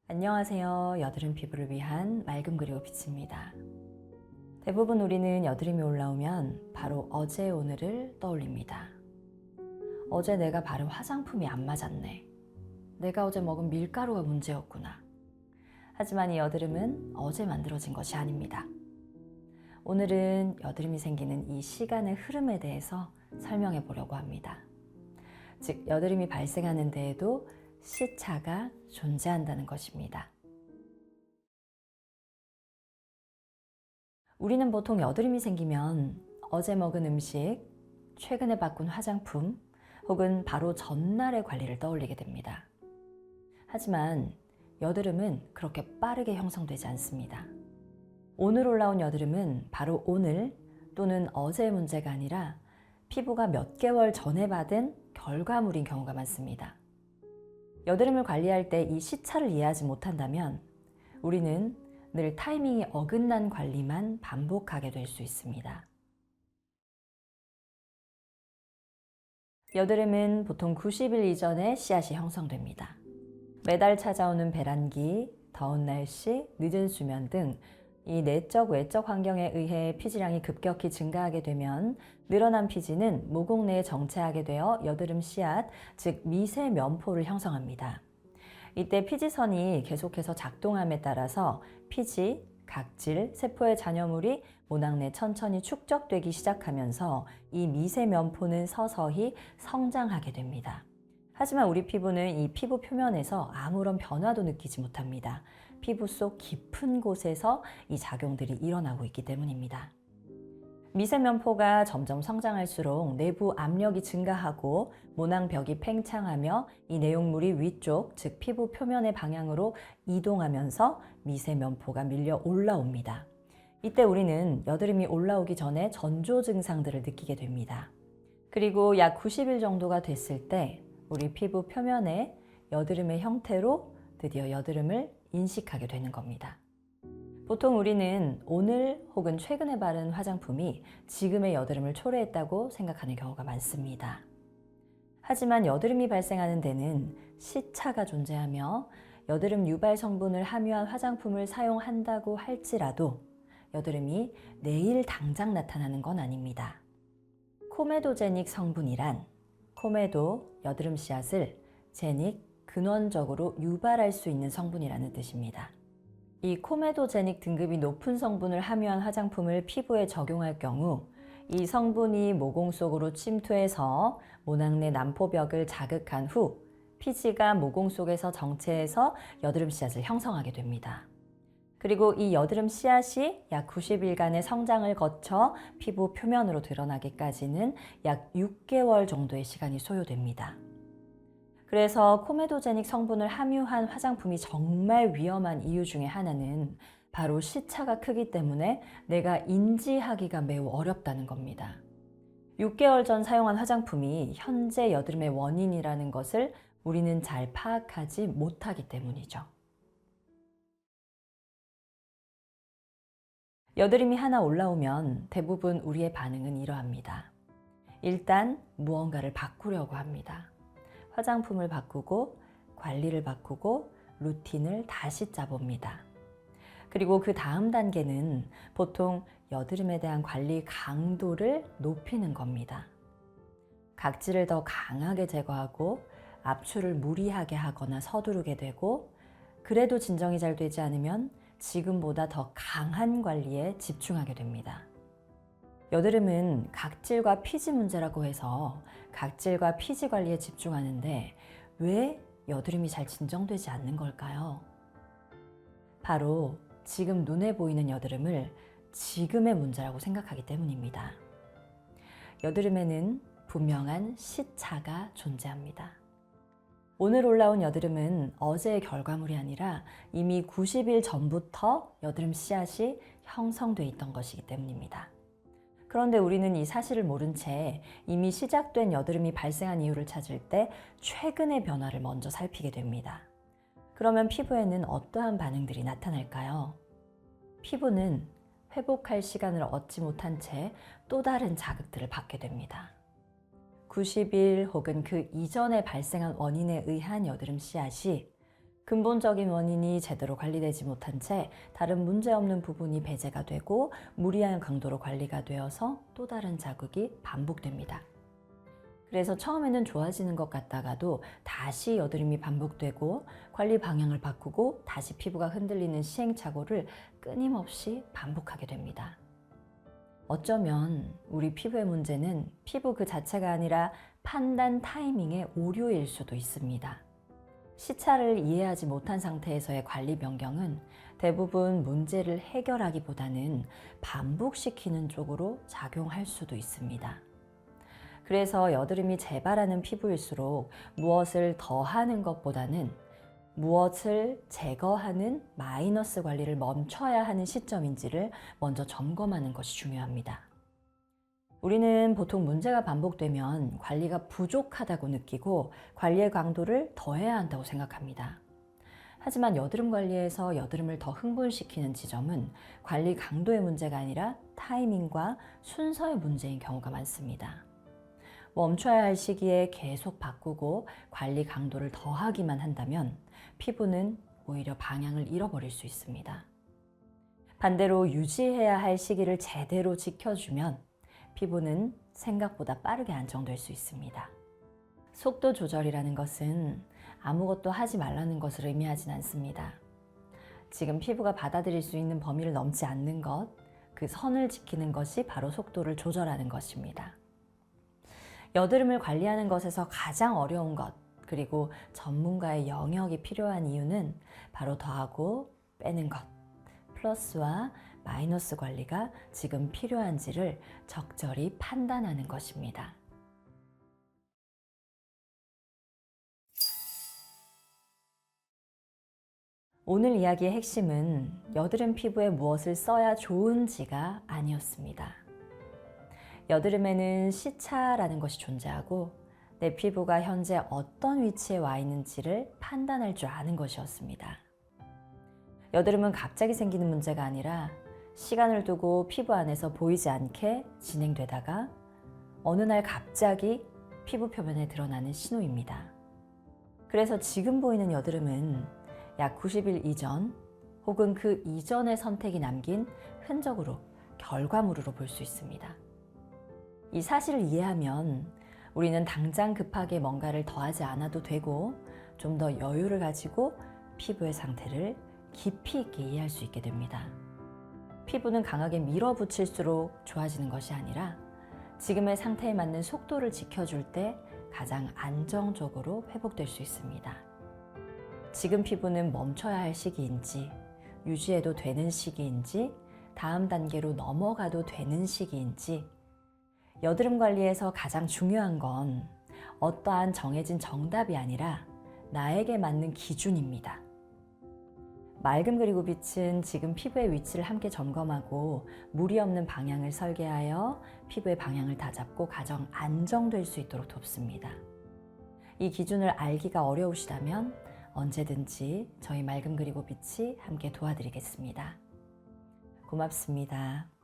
안녕하세요. 여드름 피부를 위한 맑음 그리고 빛입니다. 대부분 우리는 여드름이 올라오면 바로 어제 오늘을 떠올립니다. 어제 내가 바른 화장품이 안 맞았네. 내가 어제 먹은 밀가루가 문제였구나. 하지만 이 여드름은 어제 만들어진 것이 아닙니다. 오늘은 여드름이 생기는 이 시간의 흐름에 대해서 설명해 보려고 합니다. 즉, 여드름이 발생하는 데에도 시차가 존재한다는 것입니다. 우리는 보통 여드름이 생기면 어제 먹은 음식, 최근에 바꾼 화장품, 혹은 바로 전날의 관리를 떠올리게 됩니다. 하지만 여드름은 그렇게 빠르게 형성되지 않습니다. 오늘 올라온 여드름은 바로 오늘 또는 어제의 문제가 아니라 피부가 몇 개월 전에 받은 결과물인 경우가 많습니다. 여드름을 관리할 때 이 시차를 이해하지 못한다면 우리는 늘 타이밍이 어긋난 관리만 반복하게 될 수 있습니다. 여드름은 보통 90일 이전에 씨앗이 형성됩니다. 매달 찾아오는 배란기, 더운 날씨, 늦은 수면 등 이 내적, 외적 환경에 의해 피지량이 급격히 증가하게 되면 늘어난 피지는 모공 내에 정체하게 되어 여드름 씨앗, 즉 미세 면포를 형성합니다. 이때 피지선이 계속해서 작동함에 따라서 피지, 각질, 세포의 잔여물이 모낭 내 천천히 축적되기 시작하면서 이 미세 면포는 서서히 성장하게 됩니다. 하지만 우리 피부는 이 피부 표면에서 아무런 변화도 느끼지 못합니다. 피부 속 깊은 곳에서 이 작용들이 일어나고 있기 때문입니다. 미세면포가 점점 성장할수록 내부 압력이 증가하고 모낭벽이 팽창하며 이 내용물이 위쪽, 즉 피부 표면의 방향으로 이동하면서 미세면포가 밀려 올라옵니다. 이때 우리는 여드름이 올라오기 전에 전조 증상들을 느끼게 됩니다. 그리고 약 90일 정도가 됐을 때 우리 피부 표면에 여드름의 형태로 드디어 여드름을 인식하게 되는 겁니다. 보통 우리는 오늘 혹은 최근에 바른 화장품이 지금의 여드름을 초래했다고 생각하는 경우가 많습니다. 하지만 여드름이 발생하는 데는 시차가 존재하며 여드름 유발 성분을 함유한 화장품을 사용한다고 할지라도 여드름이 내일 당장 나타나는 건 아닙니다. 코메도제닉 성분이란 코메도, 여드름 씨앗을 제닉, 근원적으로 유발할 수 있는 성분이라는 뜻입니다. 이 코메도제닉 등급이 높은 성분을 함유한 화장품을 피부에 적용할 경우 이 성분이 모공 속으로 침투해서 모낭 내 난포벽을 자극한 후 피지가 모공 속에서 정체해서 여드름 씨앗을 형성하게 됩니다. 그리고 이 여드름 씨앗이 약 90일간의 성장을 거쳐 피부 표면으로 드러나기까지는 약 6개월 정도의 시간이 소요됩니다. 그래서 코메도제닉 성분을 함유한 화장품이 정말 위험한 이유 중에 하나는 바로 시차가 크기 때문에 내가 인지하기가 매우 어렵다는 겁니다. 6개월 전 사용한 화장품이 현재 여드름의 원인이라는 것을 우리는 잘 파악하지 못하기 때문이죠. 여드름이 하나 올라오면 대부분 우리의 반응은 이러합니다. 일단 무언가를 바꾸려고 합니다. 화장품을 바꾸고 관리를 바꾸고 루틴을 다시 짜봅니다. 그리고 그 다음 단계는 보통 여드름에 대한 관리 강도를 높이는 겁니다. 각질을 더 강하게 제거하고 압출을 무리하게 하거나 서두르게 되고 그래도 진정이 잘 되지 않으면 지금보다 더 강한 관리에 집중하게 됩니다. 여드름은 각질과 피지 문제라고 해서 각질과 피지 관리에 집중하는데 왜 여드름이 잘 진정되지 않는 걸까요? 바로 지금 눈에 보이는 여드름을 지금의 문제라고 생각하기 때문입니다. 여드름에는 분명한 시차가 존재합니다. 오늘 올라온 여드름은 어제의 결과물이 아니라 이미 90일 전부터 여드름 씨앗이 형성돼 있던 것이기 때문입니다. 그런데 우리는 이 사실을 모른 채 이미 시작된 여드름이 발생한 이유를 찾을 때 최근의 변화를 먼저 살피게 됩니다. 그러면 피부에는 어떠한 반응들이 나타날까요? 피부는 회복할 시간을 얻지 못한 채 또 다른 자극들을 받게 됩니다. 90일 혹은 그 이전에 발생한 원인에 의한 여드름 씨앗이 근본적인 원인이 제대로 관리되지 못한 채 다른 문제없는 부분이 배제가 되고 무리한 강도로 관리가 되어서 또 다른 자극이 반복됩니다. 그래서 처음에는 좋아지는 것 같다가도 다시 여드름이 반복되고 관리 방향을 바꾸고 다시 피부가 흔들리는 시행착오를 끊임없이 반복하게 됩니다. 어쩌면 우리 피부의 문제는 피부 그 자체가 아니라 판단 타이밍의 오류일 수도 있습니다. 시차를 이해하지 못한 상태에서의 관리 변경은 대부분 문제를 해결하기보다는 반복시키는 쪽으로 작용할 수도 있습니다. 그래서 여드름이 재발하는 피부일수록 무엇을 더하는 것보다는 무엇을 제거하는 마이너스 관리를 멈춰야 하는 시점인지를 먼저 점검하는 것이 중요합니다. 우리는 보통 문제가 반복되면 관리가 부족하다고 느끼고 관리의 강도를 더해야 한다고 생각합니다. 하지만 여드름 관리에서 여드름을 더 흥분시키는 지점은 관리 강도의 문제가 아니라 타이밍과 순서의 문제인 경우가 많습니다. 멈춰야 할 시기에 계속 바꾸고 관리 강도를 더하기만 한다면 피부는 오히려 방향을 잃어버릴 수 있습니다. 반대로 유지해야 할 시기를 제대로 지켜주면 피부는 생각보다 빠르게 안정될 수 있습니다. 속도 조절이라는 것은 아무것도 하지 말라는 것을 의미하진 않습니다. 지금 피부가 받아들일 수 있는 범위를 넘지 않는 것, 그 선을 지키는 것이 바로 속도를 조절하는 것입니다. 여드름을 관리하는 것에서 가장 어려운 것, 그리고 전문가의 영역이 필요한 이유는 바로 더하고 빼는 것, 플러스와 마이너스 관리가 지금 필요한지를 적절히 판단하는 것입니다. 오늘 이야기의 핵심은 여드름 피부에 무엇을 써야 좋은지가 아니었습니다. 여드름에는 시차라는 것이 존재하고 내 피부가 현재 어떤 위치에 와 있는지를 판단할 줄 아는 것이었습니다. 여드름은 갑자기 생기는 문제가 아니라 시간을 두고 피부 안에서 보이지 않게 진행되다가 어느 날 갑자기 피부 표면에 드러나는 신호입니다. 그래서 지금 보이는 여드름은 약 90일 이전 혹은 그 이전의 선택이 남긴 흔적으로, 결과물로 볼 수 있습니다. 이 사실을 이해하면 우리는 당장 급하게 뭔가를 더하지 않아도 되고 좀 더 여유를 가지고 피부의 상태를 깊이 있게 이해할 수 있게 됩니다. 피부는 강하게 밀어붙일수록 좋아지는 것이 아니라 지금의 상태에 맞는 속도를 지켜줄 때 가장 안정적으로 회복될 수 있습니다. 지금 피부는 멈춰야 할 시기인지, 유지해도 되는 시기인지, 다음 단계로 넘어가도 되는 시기인지, 여드름 관리에서 가장 중요한 건 어떠한 정해진 정답이 아니라 나에게 맞는 기준입니다. 맑음 그리고 빛은 지금 피부의 위치를 함께 점검하고 무리 없는 방향을 설계하여 피부의 방향을 다잡고 가장 안정될 수 있도록 돕습니다. 이 기준을 알기가 어려우시다면 언제든지 저희 맑음 그리고 빛이 함께 도와드리겠습니다. 고맙습니다.